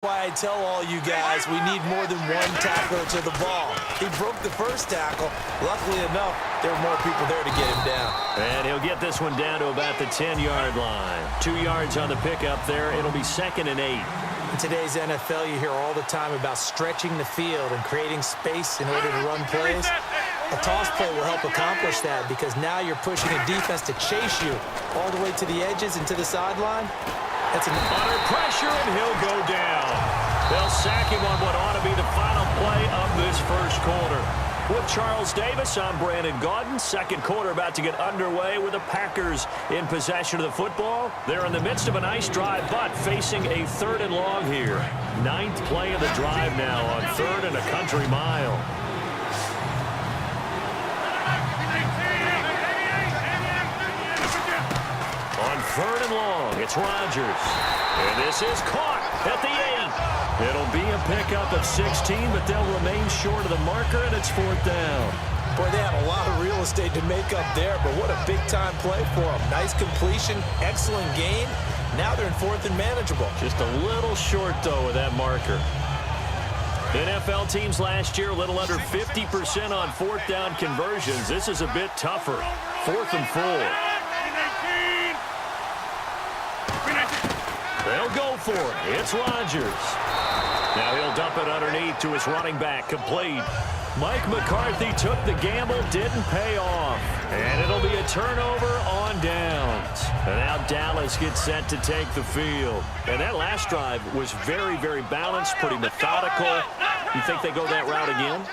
Why I tell all you guys we need more than one tackler to the ball. He broke the first tackle. Luckily enough, there were more people there to get him down. And he'll get this one down to about the 10-yard line. 2 yards on the pickup there. It'll be 2nd and 8. In today's NFL, you hear all the time about stretching the field and creating space in order to run plays. A toss play will help accomplish that because now you're pushing a defense to chase you all the way to the edges and to the sideline. That's under pressure, and he'll go down. They'll sack him on what ought to be the final play of this first quarter. With Charles Davis, I'm Brandon Gaudin. Second quarter about to get underway with the Packers in possession of the football. They're in the midst of a nice drive, but facing a 3rd and long here. 9th play of the drive now on 3rd and a country mile. On 3rd and long, it's Rodgers. And this is caught at the 8. It'll be a pickup of 16, but they'll remain short of the marker, and it's 4th down. Boy, they had a lot of real estate to make up there, but what a big-time play for them. Nice completion, excellent gain. Now they're in 4th and manageable. Just a little short, though, of that marker. NFL teams last year, a little under 50% on 4th down conversions. This is a bit tougher. 4th and 4. They'll go for it. It's Rodgers. Now he'll dump it underneath to his running back. Complete. Mike McCarthy took the gamble, didn't pay off. And it'll be a turnover on downs. And now Dallas gets set to take the field. And that last drive was very, very balanced, pretty methodical. You think they go that route again?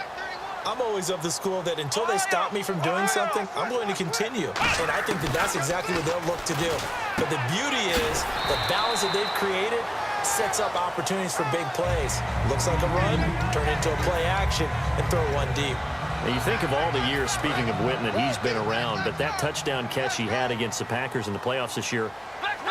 I'm always of the school that until they stop me from doing something, I'm going to continue. And I think that that's exactly what they'll look to do. But the beauty is the balance that they've created sets up opportunities for big plays. Looks like a run, turn into a play action, and throw one deep. And you think of all the years, speaking of Witten, that he's been around, but that touchdown catch he had against the Packers in the playoffs this year,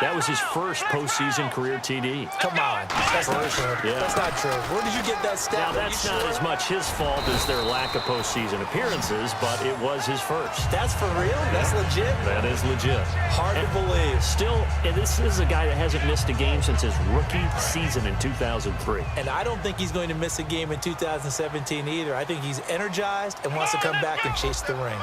that was his first postseason career TD. Come on. That's not true. Yeah. That's not true. Where did you get that stat? Now, that's not as much his fault as their lack of postseason appearances, but it was his first. That's for real? That's legit? That is legit. Hard to believe. Still, and this is a guy that hasn't missed a game since his rookie season in 2003. And I don't think he's going to miss a game in 2017 either. I think he's energized and wants to come back and chase the ring.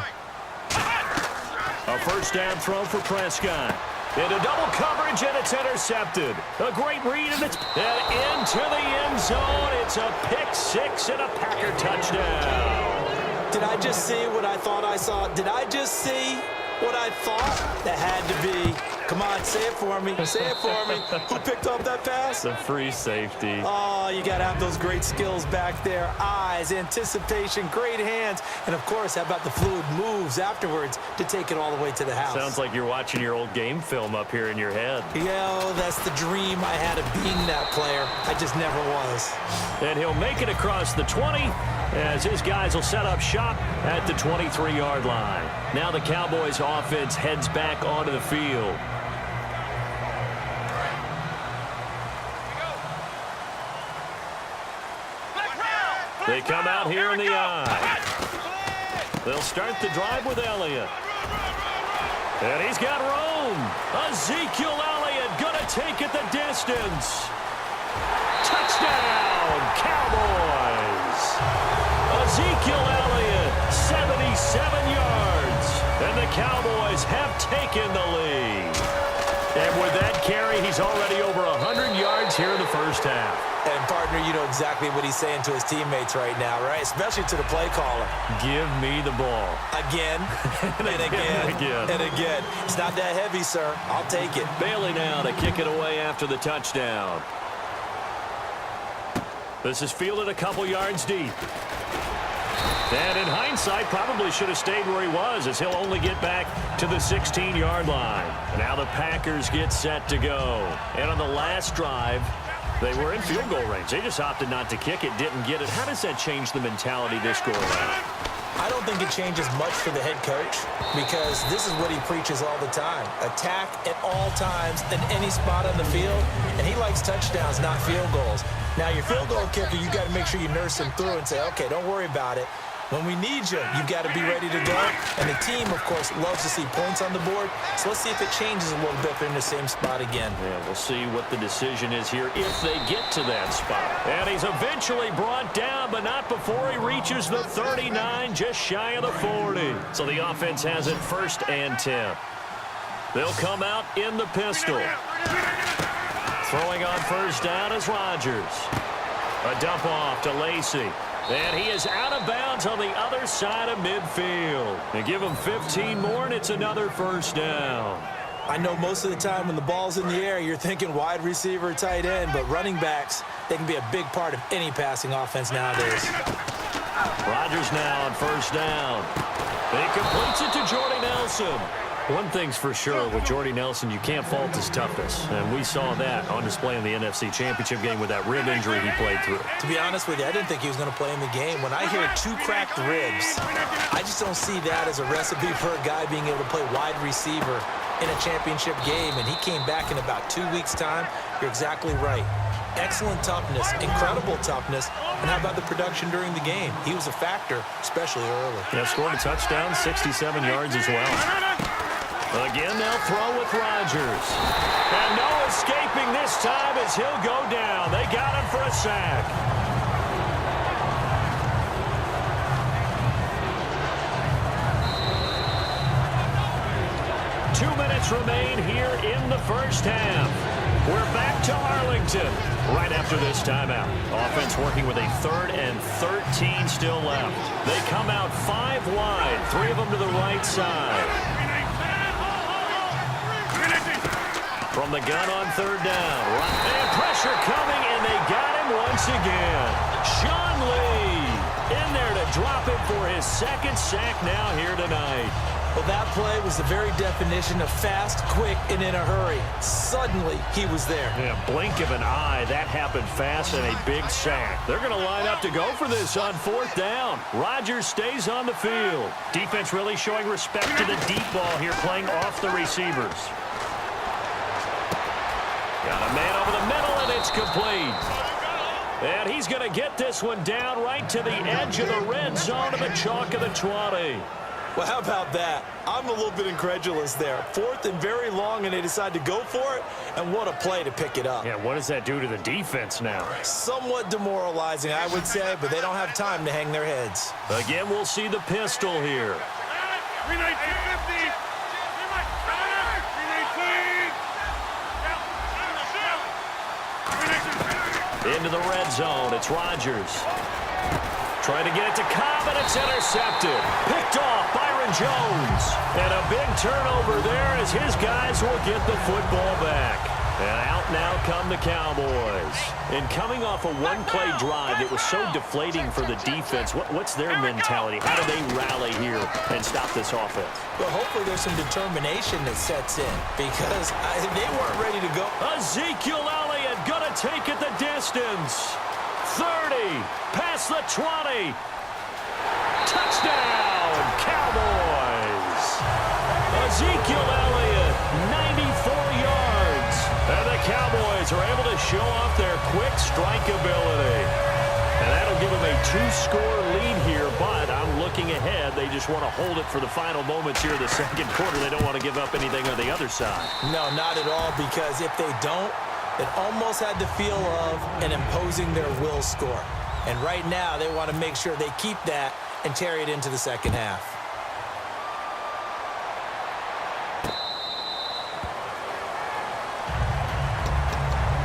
A first down throw for Prescott. Into double coverage, and it's intercepted. A great read, and it's into the end zone. It's a pick-6 and a Packer touchdown. Did I just see what I thought I saw? Did I just see what I thought? That had to be. Come on, say it for me. Say it for me. Who picked up that pass? It's a free safety. Oh, you got to have those great skills back there. Eyes, anticipation, great hands. And, of course, how about the fluid moves afterwards to take it all the way to the house? Sounds like you're watching your old game film up here in your head. Yo, that's the dream I had of being that player. I just never was. And he'll make it across the 20 as his guys will set up shop at the 23-yard line. Now the Cowboys offense heads back onto the field. They come out here in the eye. They'll start the drive with Elliott. And he's got room. Ezekiel Elliott gonna take it the distance. Touchdown, Cowboys. Ezekiel Elliott, 77 yards. And the Cowboys have taken the lead. And with that carry, he's already over 100 yards here in the first half. And, partner, you know exactly what he's saying to his teammates right now, right? Especially to the play caller. Give me the ball. Again, and again, and again. It's not that heavy, sir. I'll take it. Bailey now to kick it away after the touchdown. This is fielded a couple yards deep. And in hindsight, probably should have stayed where he was, as he'll only get back to the 16-yard line. Now the Packers get set to go. And on the last drive, they were in field goal range. They just opted not to kick it, didn't get it. How does that change the mentality this go around? I don't think it changes much for the head coach because this is what he preaches all the time. Attack at all times in any spot on the field, and he likes touchdowns, not field goals. Now, your field goal kicker, you got to make sure you nurse him through and say, okay, don't worry about it. When we need you, you've got to be ready to go. And the team, of course, loves to see points on the board. So let's see if it changes a little bit if they're in the same spot again. Yeah, we'll see what the decision is here if they get to that spot. And he's eventually brought down, but not before he reaches the 39, just shy of the 40. So the offense has it 1st and 10. They'll come out in the pistol. Throwing on 1st down is Rodgers. A dump off to Lacy. And he is out of bounds on the other side of midfield. They give him 15 more, and it's another 1st down. I know most of the time when the ball's in the air, you're thinking wide receiver, tight end, but running backs, they can be a big part of any passing offense nowadays. Rodgers now on 1st down. He completes it to Jordy Nelson. One thing's for sure, with Jordy Nelson, you can't fault his toughness. And we saw that on display in the NFC Championship game with that rib injury he played through. To be honest with you, I didn't think he was going to play in the game. When I hear 2 cracked ribs, I just don't see that as a recipe for a guy being able to play wide receiver in a championship game. And he came back in about 2 weeks' time. You're exactly right. Excellent toughness, incredible toughness. And how about the production during the game? He was a factor, especially early. Yeah, scored a touchdown, 67 yards as well. Again, they'll throw with Rodgers. And no escaping this time as he'll go down. They got him for a sack. Two minutes remain here in the 1st half. We're back to Arlington right after this timeout. Offense working with a 3rd and 13 still left. They come out 5 wide, 3 of them to the right side. From the gun on 3rd down. And pressure coming, and they got him once again. Sean Lee in there to drop him for his 2nd sack now here tonight. Well, that play was the very definition of fast, quick, and in a hurry. Suddenly, he was there. Yeah, blink of an eye. That happened fast and a big sack. They're going to line up to go for this on 4th down. Rodgers stays on the field. Defense really showing respect to the deep ball here, playing off the receivers. Got a man over the middle, and it's complete. And he's going to get this one down right to the edge of the red zone of the chalk of the 20. Well, how about that? I'm a little bit incredulous there. 4th and very long, and they decide to go for it, and what a play to pick it up. Yeah, what does that do to the defense now? Somewhat demoralizing, I would say, but they don't have time to hang their heads. Again, we'll see the pistol here. Into the red zone, it's Rodgers. Trying to get it to Cobb, and it's intercepted. Picked off Byron Jones. And a big turnover there as his guys will get the football back. And out now come the Cowboys. And coming off a one-play drive that was so deflating for the defense, what's their mentality? How do they rally here and stop this offense? Well, hopefully there's some determination that sets in because they weren't ready to go. Ezekiel Elliott going to take it the distance. 30, past the 20. Touchdown, Cowboys. Ezekiel Elliott, 94 yards. And the Cowboys are able to show off their quick strike ability. And that'll give them a 2-score lead here, but I'm looking ahead. They just want to hold it for the final moments here of the 2nd quarter. They don't want to give up anything on the other side. No, not at all, because if they don't, it almost had the feel of an imposing their will score. And right now, they want to make sure they keep that and carry it into the 2nd half.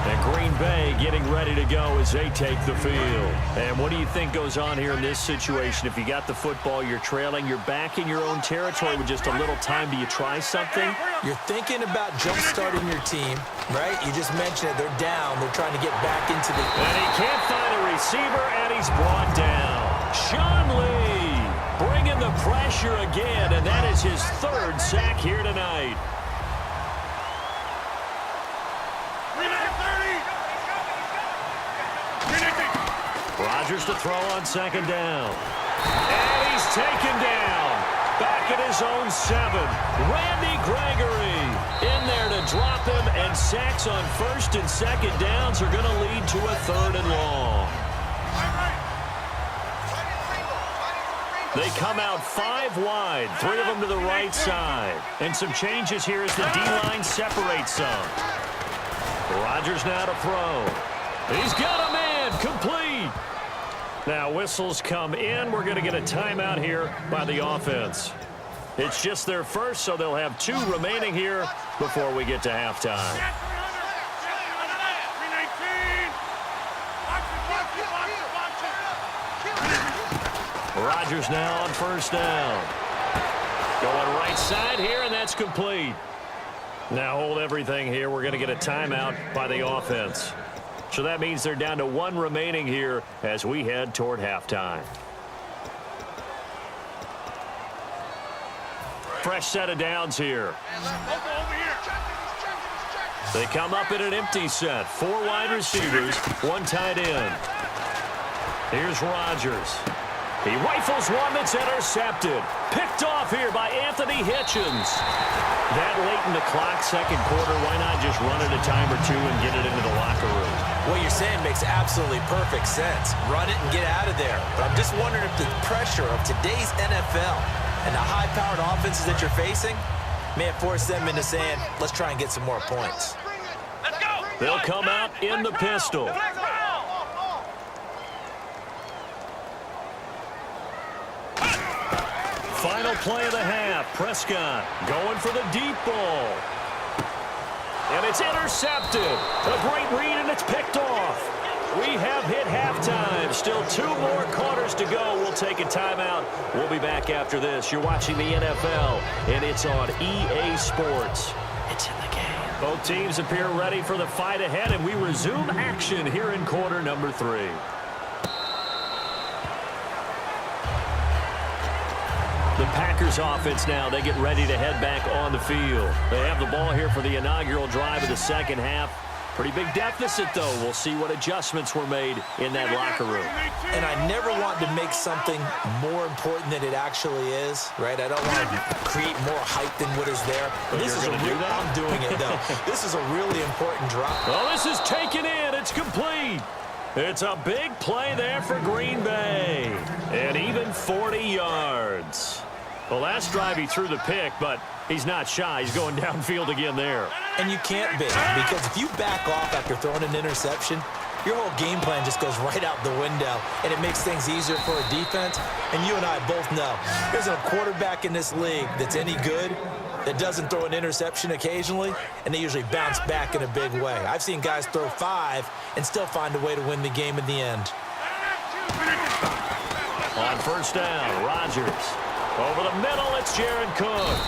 And Green Bay getting ready to go as they take the field. And what do you think goes on here in this situation? If you got the football, you're trailing, you're back in your own territory with just a little time. Do you try something? You're thinking about jump-starting your team, right? You just mentioned it. They're down. They're trying to get back into the... And he can't find a receiver, and he's brought down. Sean Lee bringing the pressure again, and that is his 3rd sack here tonight. Rodgers to throw on 2nd down. And he's taken down. Back at his own 7. Randy Gregory in there to drop him, and sacks on 1st and 2nd downs are going to lead to a 3rd and long. They come out 5 wide, 3 of them to the right side. And some changes here as the D-line separates some. Rodgers now to throw. He's got a man, complete. Now whistles come in. We're going to get a timeout here by the offense. It's just their first, so they'll have 2 remaining here before we get to halftime. Rodgers now on first down. Going right side here, and that's complete. Now hold everything here. We're going to get a timeout by the offense. So that means they're down to 1 remaining here as we head toward halftime. Fresh set of downs here. They come up in an empty set. 4 wide receivers, 1 tight end. Here's Rodgers. He rifles one that's intercepted. Picked off here by Anthony Hitchens. That late in the clock, second quarter, why not just run it a time or 2 and get it into the locker room? What you're saying makes absolutely perfect sense. Run it and get out of there. But I'm just wondering if the pressure of today's NFL and the high-powered offenses that you're facing may have forced them into saying, let's try and get some more points. Let's go. They'll come out in the pistol. Final play of the half. Prescott going for the deep ball. And it's intercepted. A great read, and it's picked off. We have hit halftime. Still 2 more quarters to go. We'll take a timeout. We'll be back after this. You're watching the NFL, and it's on EA Sports. It's in the game. Both teams appear ready for the fight ahead, and we resume action here in quarter number 3. The Packers offense now, they get ready to head back on the field. They have the ball here for the inaugural drive of the second half. Pretty big deficit, though. We'll see what adjustments were made in that locker room. And I never want to make something more important than it actually is, right? I don't want to create more hype than what is there. But this is a real, I'm doing it, though. This is a really important drop. Well, this is taken in. It's complete. It's a big play there for Green Bay. And even 40 yards. Well, last drive he threw the pick, but he's not shy. He's going downfield again there. And you can't be, because if you back off after throwing an interception, your whole game plan just goes right out the window, and it makes things easier for a defense. And you and I both know there's a quarterback in this league that's any good that doesn't throw an interception occasionally, and they usually bounce back in a big way. I've seen guys throw 5 and still find a way to win the game in the end. On first down, Rodgers. Over the middle, it's Jared Cook.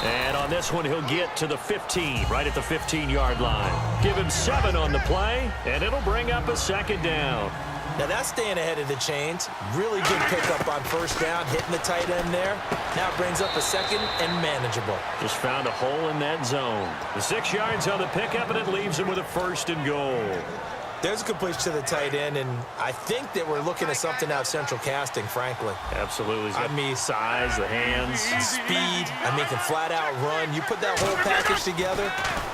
And on this one, he'll get to the 15, right at the 15-yard line. Give him 7 on the play, and it'll bring up a second down. Now that's staying ahead of the chains. Really good pickup on first down, hitting the tight end there. Now it brings up a second and manageable. Just found a hole in that zone. The 6 yards on the pickup, and it leaves him with a first and goal. There's a completion to the tight end, and I think that we're looking at something out of central casting, frankly. Absolutely. I mean, size, the hands. Speed. I mean, can flat-out run. You put that whole package together,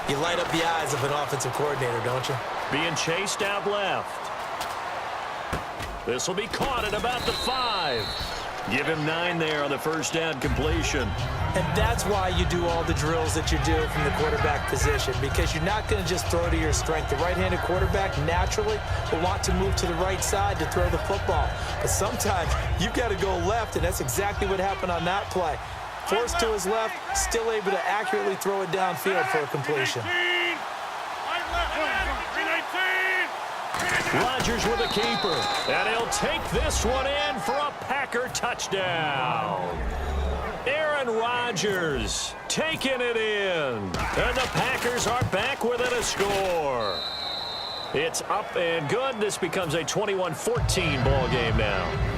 you light up the eyes of an offensive coordinator, don't you? Being chased out left. This will be caught at about the 5. Give him 9 there on the first down completion. And that's why you do all the drills that you do from the quarterback position, because you're not going to just throw to your strength. The right-handed quarterback naturally will want to move to the right side to throw the football. But sometimes you've got to go left, and that's exactly what happened on that play. Forced to his left, still able to accurately throw it downfield for a completion. Rodgers with a keeper, and he'll take this one in for a Packer touchdown. Aaron Rodgers taking it in, and the Packers are back within a score. It's up and good. This becomes a 21-14 ball game now.